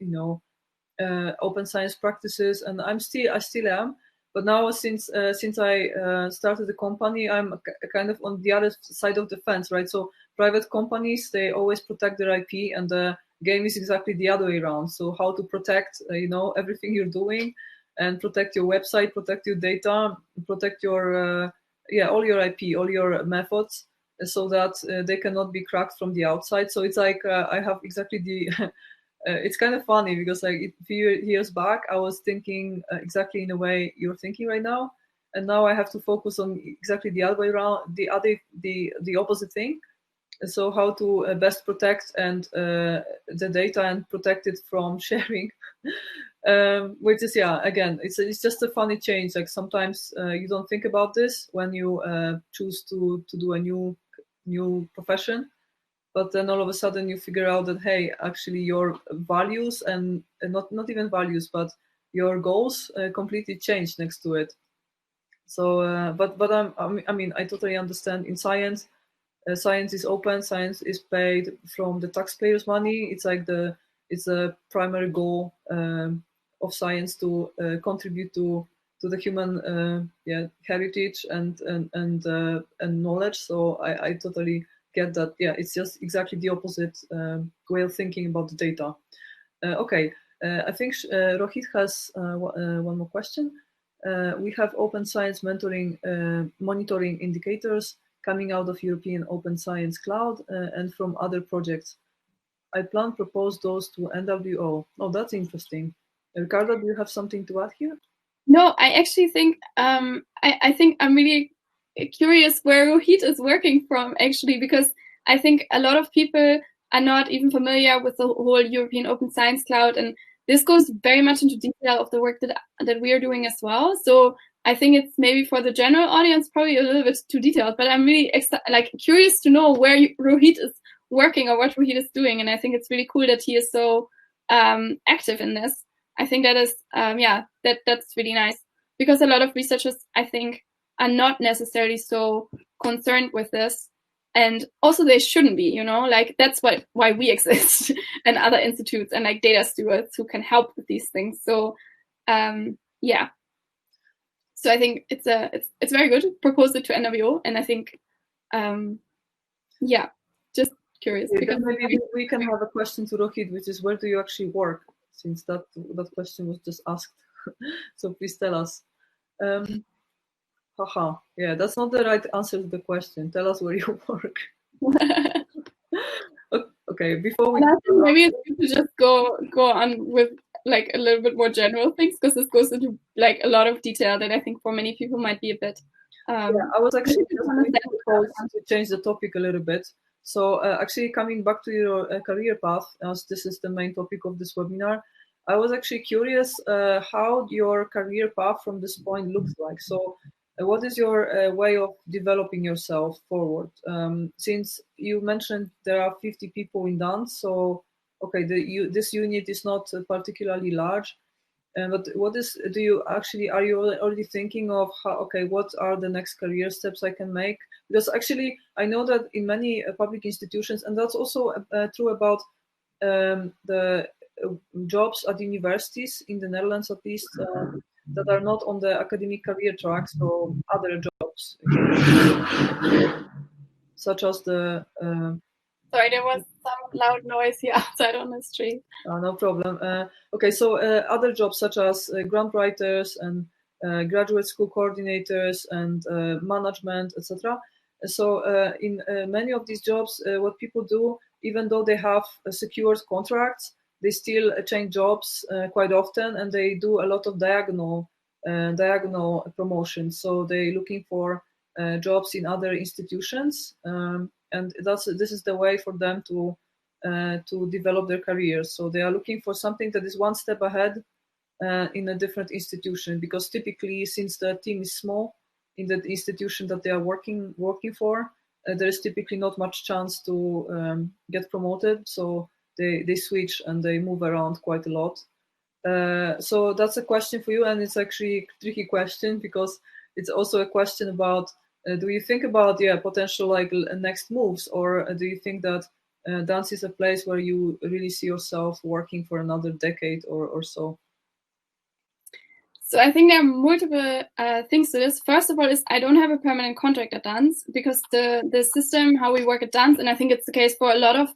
open science practices, and I still am. But now, since I started the company, I'm kind of on the other side of the fence, right? So private companies, they always protect their IP, and the game is exactly the other way around. So how to protect, everything you're doing, and protect your website, protect your data, protect your all your IP, all your methods, so that they cannot be cracked from the outside. So it's like I have exactly the it's kind of funny because like a few years back I was thinking exactly in the way you're thinking right now, and now I have to focus on exactly the other way around, the opposite thing. So how to best protect and the data and protect it from sharing. Which is, yeah, again, it's just a funny change. Like sometimes you don't think about this when you choose to do a new profession, but then all of a sudden you figure out that, hey, actually your values and not even values, but your goals completely change next to it. So I mean, I totally understand. In science, science is open, science is paid from the taxpayers' money. It's a primary goal of science to contribute to the human heritage and knowledge. So I totally get that. Yeah, it's just exactly the opposite way of thinking about the data. Okay, I think Rohit has one more question. We have open science mentoring monitoring indicators coming out of European Open Science Cloud and from other projects. I plan to propose those to NWO. Oh, that's interesting. Ricardo, do you have something to add here? No, I actually think I think I'm really curious where Rohit is working from, actually, because I think a lot of people are not even familiar with the whole European Open Science Cloud, and this goes very much into detail of the work that we are doing as well. So I think it's maybe for the general audience probably a little bit too detailed, but I'm really curious to know where Rohit is working or what Rohit is doing, and I think it's really cool that he is so active in this. I think that is, that's really nice, because a lot of researchers, I think, are not necessarily so concerned with this, and also they shouldn't be. Like that's why we exist, and other institutes and like data stewards who can help with these things. So, yeah. So I think it's very good. Propose it to NWO, and I think, just curious. Because maybe we can have a question to Rohit, which is, where do you actually work? Since that question was just asked. So please tell us. Haha, yeah, that's not the right answer to the question. Tell us where you work. Okay, before we... I think maybe it's good to just go on with like a little bit more general things, because this goes into like a lot of detail that I think for many people might be a bit... I was actually just going to propose to change the topic a little bit. So actually coming back to your career path, as this is the main topic of this webinar, I was actually curious how your career path from this point looks like. So what is your way of developing yourself forward? Since you mentioned there are 50 people in dance, so okay, this unit is not particularly large. But are you already thinking of what are the next career steps I can make? Because actually, I know that in many public institutions, and that's also true about the jobs at universities in the Netherlands, at least, that are not on the academic career track, so other jobs, such as the... Sorry, there was some loud noise here outside on the street. No problem. Okay, so other jobs such as grant writers and graduate school coordinators and management, etc. So in many of these jobs, what people do, even though they have secured contracts, they still change jobs quite often, and they do a lot of diagonal promotions. So they're looking for jobs in other institutions, and this is the way for them to develop their careers. So they are looking for something that is one step ahead in a different institution, because typically, since the team is small in the institution that they are working for, there is typically not much chance to get promoted. So they switch and they move around quite a lot. So that's a question for you, and it's actually a tricky question, because it's also a question about do you think about potential like next moves, or do you think that dance is a place where you really see yourself working for another decade or so? So I think there are multiple things to this. First of all, is I don't have a permanent contract at Dance, because the system how we work at Dance, and I think it's the case for a lot of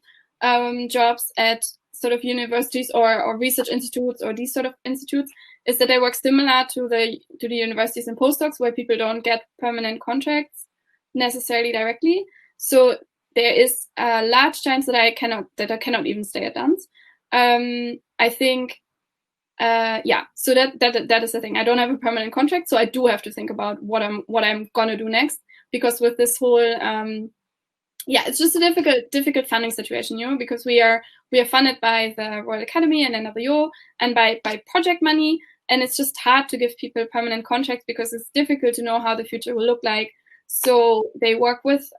jobs at sort of universities or research institutes or these sort of institutes, is that they work similar to the universities and postdocs, where people don't get permanent contracts necessarily directly. So there is a large chance that I cannot even stay at Dance. I think. So that is the thing. I don't have a permanent contract, so I do have to think about what I'm gonna do next, because with this whole it's just a difficult funding situation, because we are funded by the Royal Academy and NWO and by project money, and it's just hard to give people permanent contracts because it's difficult to know how the future will look like. So they work with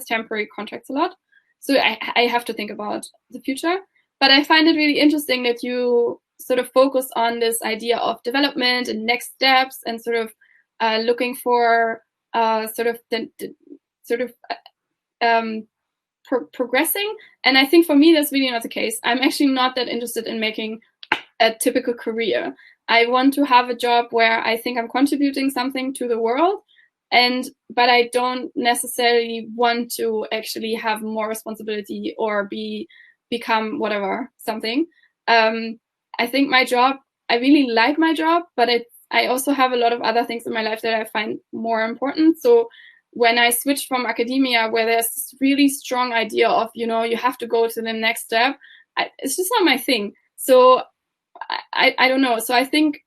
temporary contracts a lot. So I have to think about the future. But I find it really interesting that you sort of focus on this idea of development and next steps, and sort of looking for progressing. And I think for me, that's really not the case. I'm actually not that interested in making a typical career. I want to have a job where I think I'm contributing something to the world, but I don't necessarily want to actually have more responsibility or become whatever something. I think my job, I really like my job, but I also have a lot of other things in my life that I find more important. So when I switched from academia, where there's this really strong idea of, you have to go to the next step, it's just not my thing. So I don't know. So I think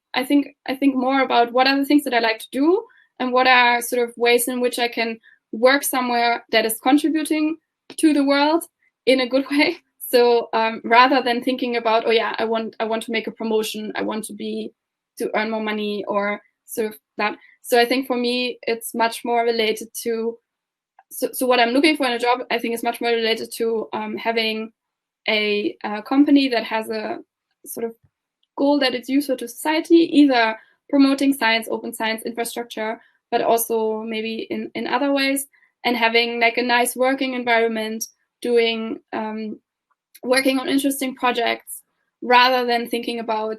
more about what are the things that I like to do, and what are sort of ways in which I can work somewhere that is contributing to the world in a good way. So rather than thinking about, I want to make a promotion, I want to earn more money, or sort of that. So I think for me, it's much more related to, so what I'm looking for in a job, I think is much more related to having a company that has a sort of goal that is useful to society, either promoting science, open science infrastructure, but also maybe in other ways, and having like a nice working environment, doing working on interesting projects, rather than thinking about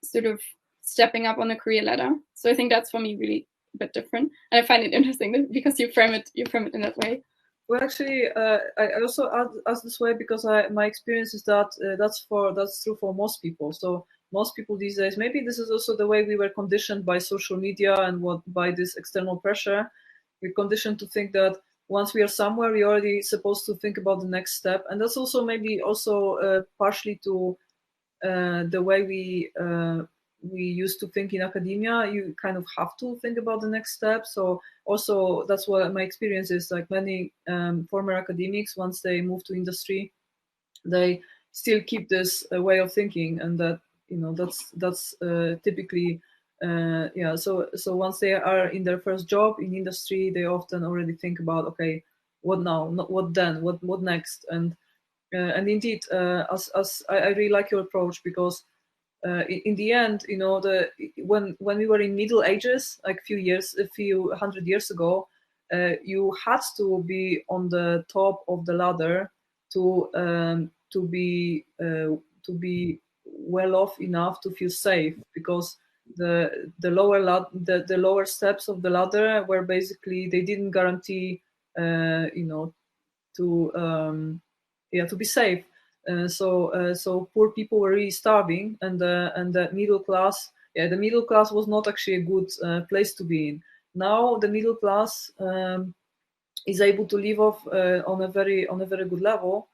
sort of stepping up on a career ladder. So I think that's for me really a bit different, and I find it interesting because you frame it in that way. Well, actually, I also ask this way because my experience is that that's true for most people. So most people these days, maybe this is also the way we were conditioned by social media and by this external pressure. We're conditioned to think that once we are somewhere, we're already supposed to think about the next step, and that's also maybe also partially to the way we used to think in academia. You kind of have to think about the next step. So also that's what my experience is. Like many former academics, once they move to industry, they still keep this way of thinking, and that that's typically So once they are in their first job in industry, they often already think about, okay, what now? What then? What next? And indeed, as I really like your approach, because in the end, when we were in Middle Ages, like a few hundred years ago, you had to be on the top of the ladder to be well off enough to feel safe, because the lower steps of the ladder were basically, they didn't guarantee to be safe. So poor people were really starving, and the middle class, the middle class was not actually a good place to be in. Now the middle class is able to live off on a very good level,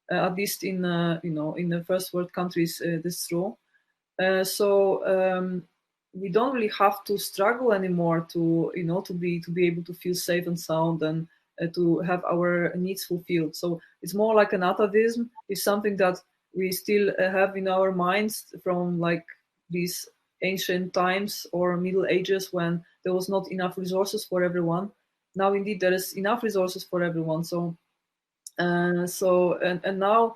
at least in in the first world countries. This is true. We don't really have to struggle anymore to be able to feel safe and sound, and to have our needs fulfilled. So it's more like an atavism. It's something that we still have in our minds from like these ancient times or Middle Ages, when there was not enough resources for everyone. Now indeed there is enough resources for everyone. And now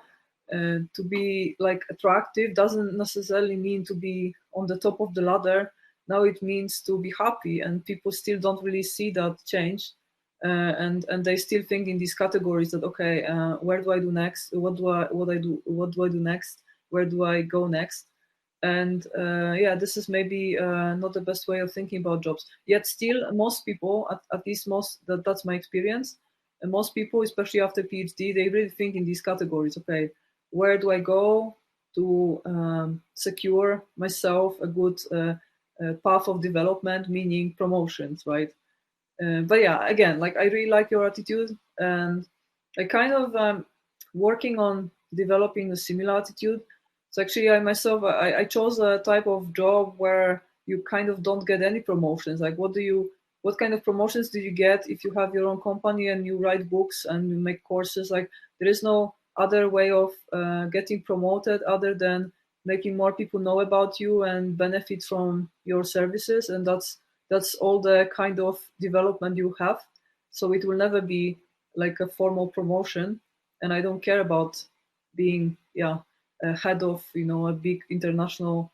to be like attractive doesn't necessarily mean to be on the top of the ladder. Now it means to be happy, and people still don't really see that change, and they still think in these categories that, okay, where do I do next? What do I do next? Where do I go next? And yeah, this is maybe not the best way of thinking about jobs. Yet still, most people, at least that's my experience, and most people, especially after PhD, they really think in these categories. Okay, where do I go to secure myself a good path of development, meaning promotions, right? But yeah, again, like I really like your attitude, and I kind of working on developing a similar attitude. So actually, I myself, I chose a type of job where you kind of don't get any promotions. Like, what kind of promotions do you get if you have your own company and you write books and you make courses? Like, there is no other way of getting promoted other than making more people know about you and benefit from your services, and that's all the kind of development you have. So it will never be like a formal promotion, and I don't care about being a head of a big international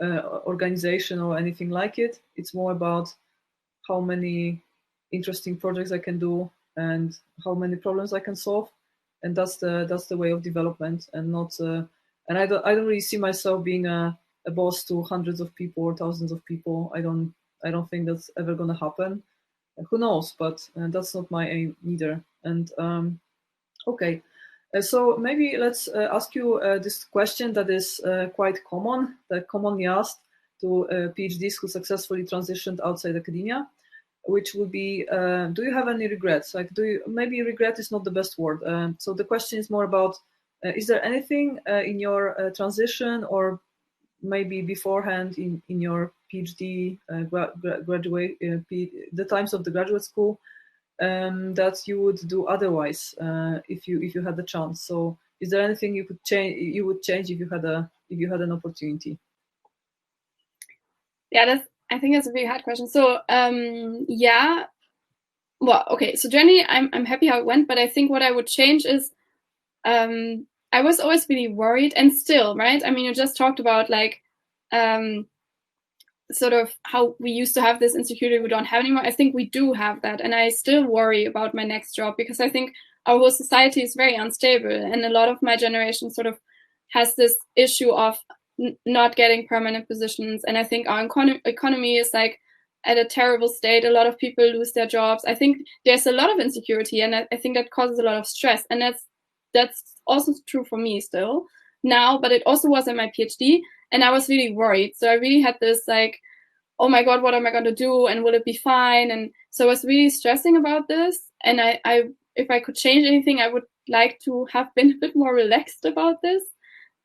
organization or anything like it. It's more about how many interesting projects I can do and how many problems I can solve, and that's the way of development, and not and I don't really see myself being a boss to hundreds of people or thousands of people. I don't think that's ever gonna happen. Who knows? But that's not my aim either. And okay, so maybe let's ask you this question that is quite common, that commonly asked to PhDs who successfully transitioned outside academia, which would be, do you have any regrets? Like, maybe regret is not the best word. So the question is more about, is there anything in your transition or maybe beforehand in your PhD graduate, the times of the graduate school, that you would do otherwise if you had the chance? So is there anything you would change if you had an opportunity? Yeah, I think that's a very hard question. So yeah, well, okay. So generally, I'm happy how it went, but I think what I would change is I was always really worried, and still, right? I mean, you just talked about like sort of how we used to have this insecurity we don't have anymore. I think we do have that, and I still worry about my next job because I think our whole society is very unstable, and a lot of my generation sort of has this issue of not getting permanent positions. And I think our economy is like at a terrible state. A lot of people lose their jobs. I think there's a lot of insecurity, and I think that causes a lot of stress, and that's also true for me still now, but it also was in my PhD, and I was really worried. So I really had this like, oh my God, what am I going to do? And will it be fine? And so I was really stressing about this. And I if I could change anything, I would like to have been a bit more relaxed about this,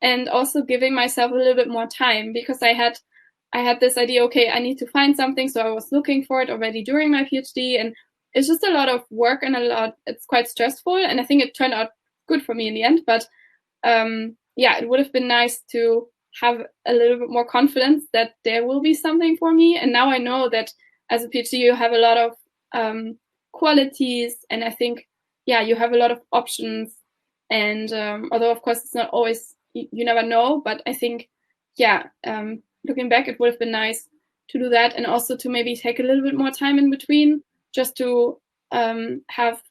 and also giving myself a little bit more time, because I had this idea, okay, I need to find something. So I was looking for it already during my PhD, and it's just a lot of work and it's quite stressful. And I think it turned out good for me in the end. But yeah, it would have been nice to have a little bit more confidence that there will be something for me. And now I know that as a PhD, you have a lot of qualities, and I think, yeah, you have a lot of options. And although, of course, it's not always, you never know, but I think, yeah, looking back, it would have been nice to do that, and also to maybe take a little bit more time in between, just to have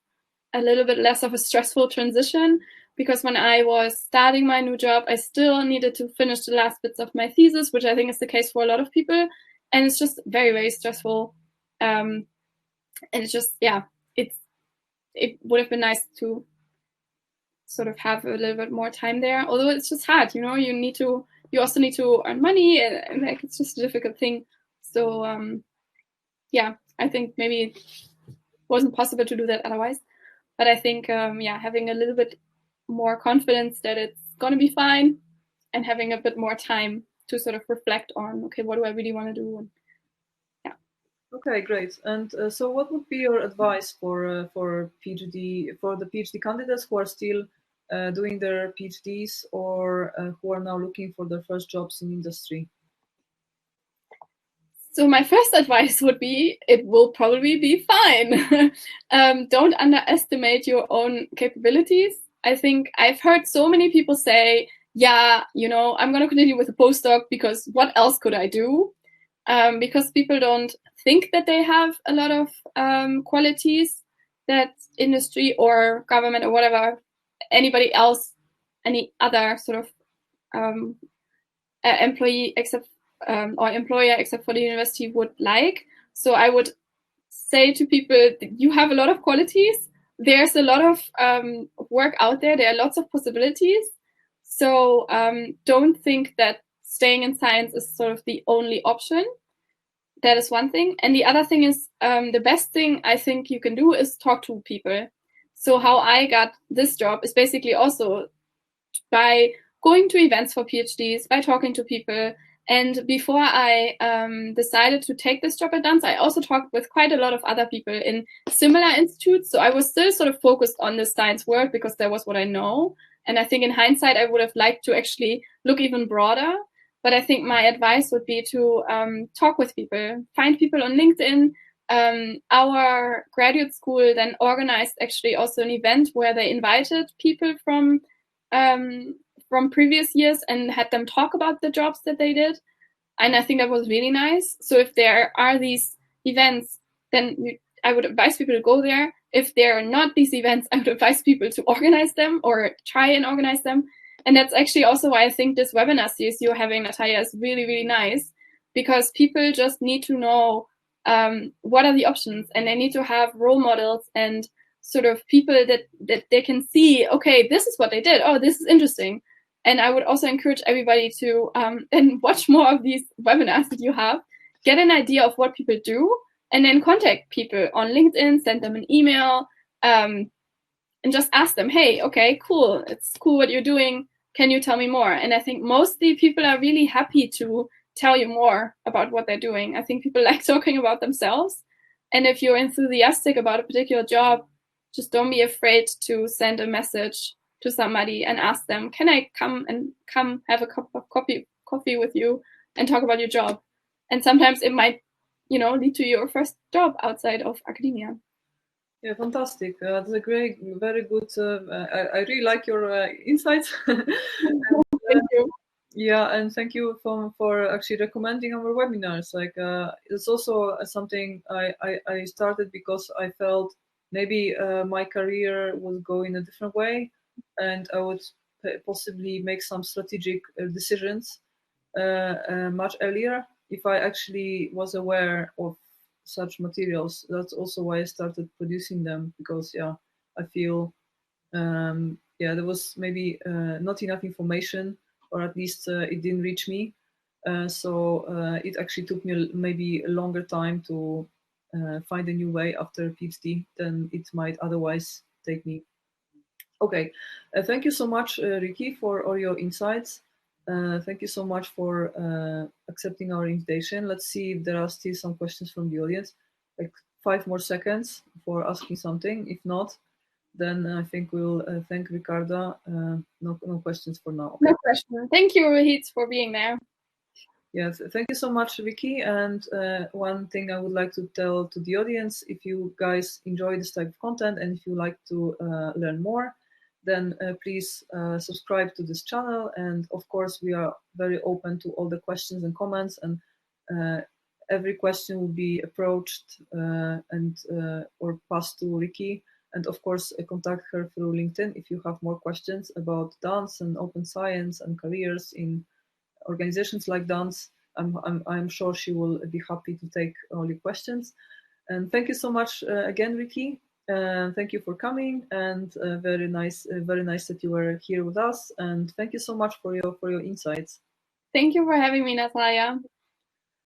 a little bit less of a stressful transition. Because when I was starting my new job, I still needed to finish the last bits of my thesis, which I think is the case for a lot of people. And it's just very, very stressful. And it's just, yeah, it would have been nice to sort of have a little bit more time there. Although it's just hard, you also need to earn money, and like, it's just a difficult thing. So yeah, I think maybe it wasn't possible to do that otherwise. But I think, yeah, having a little bit more confidence that it's going to be fine, and having a bit more time to sort of reflect on, okay, what do I really want to do? And yeah. Okay, great. And so, what would be your advice for the PhD candidates who are still doing their PhDs, or who are now looking for their first jobs in industry? So my first advice would be, it will probably be fine. Don't underestimate your own capabilities. I think I've heard so many people say, yeah, I'm going to continue with a postdoc because what else could I do? Because people don't think that they have a lot of qualities that industry or government or whatever, anybody else, any other sort of employee except or employer except for the university would like. So I would say to people, you have a lot of qualities. There's a lot of work out there. There are lots of possibilities. So don't think that staying in science is sort of the only option. That is one thing. And the other thing is the best thing I think you can do is talk to people. So how I got this job is basically also by going to events for PhDs, by talking to people. And before I decided to take this job at Duns, I also talked with quite a lot of other people in similar institutes. So I was still sort of focused on the science world because that was what I know. And I think in hindsight, I would have liked to actually look even broader. But I think my advice would be to talk with people, find people on LinkedIn. Our graduate school then organized actually also an event where they invited people from previous years and had them talk about the jobs that they did. And I think that was really nice. So if there are these events, then I would advise people to go there. If there are not these events, I would advise people to organize them or try and organize them. And that's actually also why I think this webinar series you're having, Natalia, is really, really nice, because people just need to know what are the options, and they need to have role models and sort of people that they can see, okay, this is what they did. Oh, this is interesting. And I would also encourage everybody to and watch more of these webinars that you have, get an idea of what people do, and then contact people on LinkedIn, send them an email, and just ask them, hey, okay, cool. It's cool what you're doing. Can you tell me more? And I think mostly people are really happy to tell you more about what they're doing. I think people like talking about themselves. And if you're enthusiastic about a particular job, just don't be afraid to send a message to somebody and ask them, can I come have a cup of coffee with you and talk about your job? And sometimes it might, lead to your first job outside of academia. Yeah, fantastic. That's a very good. I really like your insights. Thank you. Yeah, and thank you for actually recommending our webinars. Like, it's also something I started because I felt maybe my career would go in a different way, and I would possibly make some strategic decisions much earlier if I actually was aware of such materials. That's also why I started producing them, because I feel there was maybe not enough information, or at least it didn't reach me. So it actually took me maybe a longer time to find a new way after PhD than it might otherwise take me. Okay, thank you so much, Ricky, for all your insights. Thank you so much for accepting our invitation. Let's see if there are still some questions from the audience. Like 5 more seconds for asking something. If not, then I think we'll thank Ricarda. No questions for now. Okay. No question. Thank you, Rohit, for being there. Yes, thank you so much, Vicky. And one thing I would like to tell to the audience, if you guys enjoy this type of content and if you like to learn more, then please subscribe to this channel. And of course, we are very open to all the questions and comments, and every question will be approached and or passed to Ricky. And of course, contact her through LinkedIn if you have more questions about dance and open science and careers in organizations like Duns. I'm sure she will be happy to take all your questions. And thank you so much again, Ricky. Thank you for coming, and very nice that you were here with us. And thank you so much for your insights. Thank you for having me, Natalia.